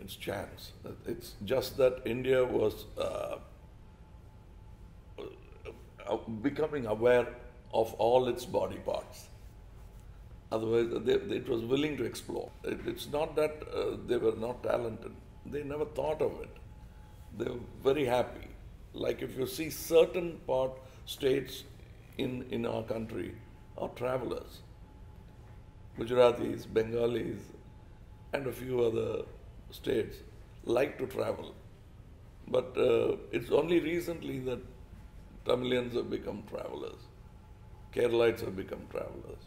its chance. It's just that India was becoming aware of all its body parts. Otherwise, it was willing to explore. It's not that they were not talented. They never thought of it. They were very happy. Like if you see certain states in our country are travelers. Gujaratis, Bengalis, and a few other states like to travel. But it's only recently that Tamilians have become travelers. Keralites have become travelers.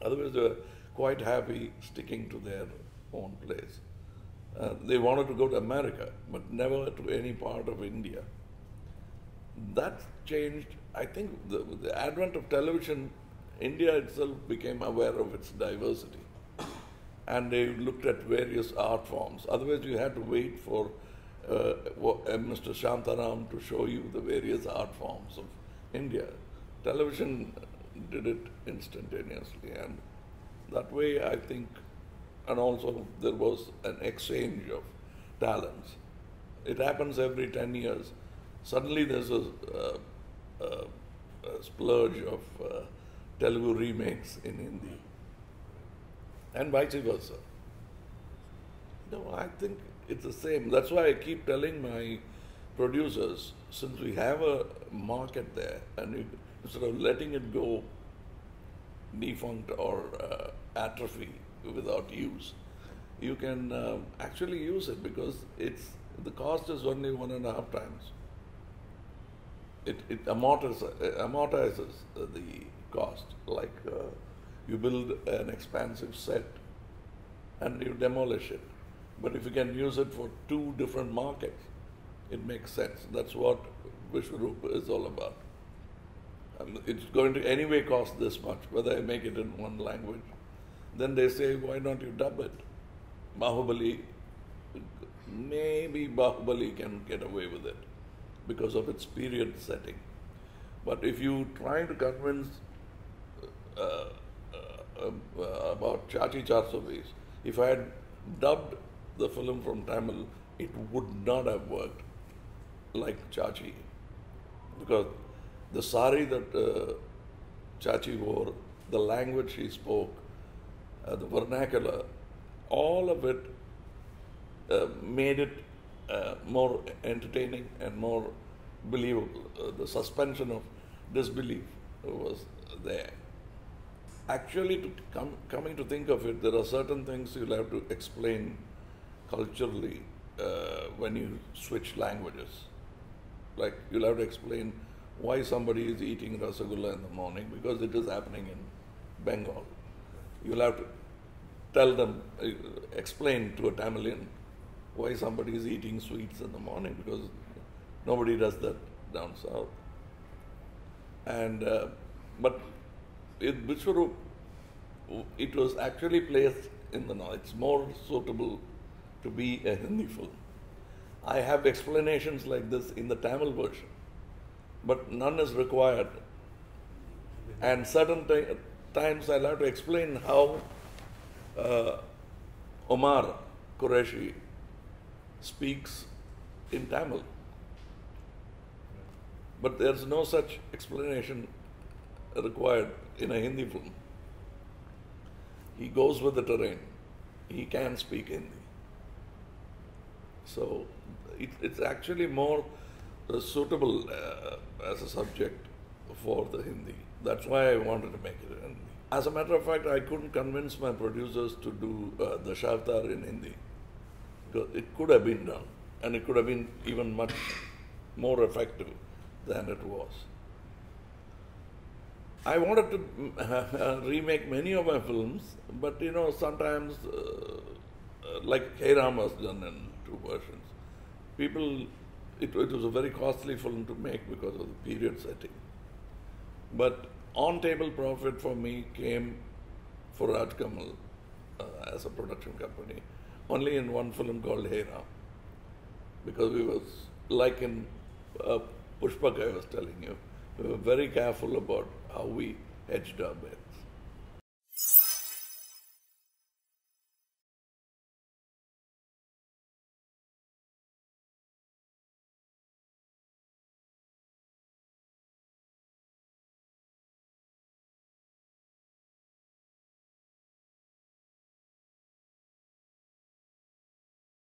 Otherwise, they were quite happy sticking to their own place. They wanted to go to America, but never to any part of India. That changed. I think with the advent of television, India itself became aware of its diversity. And they looked at various art forms. Otherwise, you had to wait for Mr. Shantaram to show you the various art forms of India. Television did it instantaneously, and that way I think, and also there was an exchange of talents. It happens every 10 years. Suddenly there's a splurge of Telugu remakes in Hindi, and vice versa. No, I think it's the same. That's why I keep telling my producers, since we have a market there, and instead of letting it go defunct or atrophy without use, you can actually use it, because the cost is only 1.5 times. It amortizes the cost. Like you build an expansive set and you demolish it. But if you can use it for 2 different markets, it makes sense. That's what Vishwaroop is all about. It's going to anyway cost this much, whether I make it in one language. Then they say, why don't you dub it? Maybe Bahubali can get away with it because of its period setting. But if you try to convince about Chachi Charsobis, if I had dubbed the film from Tamil, it would not have worked like Chachi, because the sari that Chachi wore, the language she spoke, the vernacular, all of it made it more entertaining and more believable. The suspension of disbelief was there. Actually, coming to think of it, there are certain things you'll have to explain culturally when you switch languages. Like you'll have to explain why somebody is eating rasagulla in the morning, because it is happening in Bengal. You'll have to tell them, explain to a Tamilian why somebody is eating sweets in the morning, because nobody does that down south. And but in Vishwaroop, it was actually placed in the north. It's more suitable to be a Hindi film. I have explanations like this in the Tamil version, but none is required. And certain times I'll have to explain how Omar Qureshi speaks in Tamil. But there's no such explanation required in a Hindi film. He goes with the terrain. He can speak Hindi. So it's actually more suitable as a subject for the Hindi. That's why I wanted to make it in Hindi. As a matter of fact, I couldn't convince my producers to do the Shavtar in Hindi, because it could have been done, and it could have been even much more effective than it was. I wanted to remake many of my films, but sometimes, like Hey Ram was done in 2 versions. It was a very costly film to make because of the period setting. But on-table profit for me came for Raj Kamal as a production company only in one film called Hey Ram, because we was like in Pushpak I was telling you, we were very careful about how we edged our bet.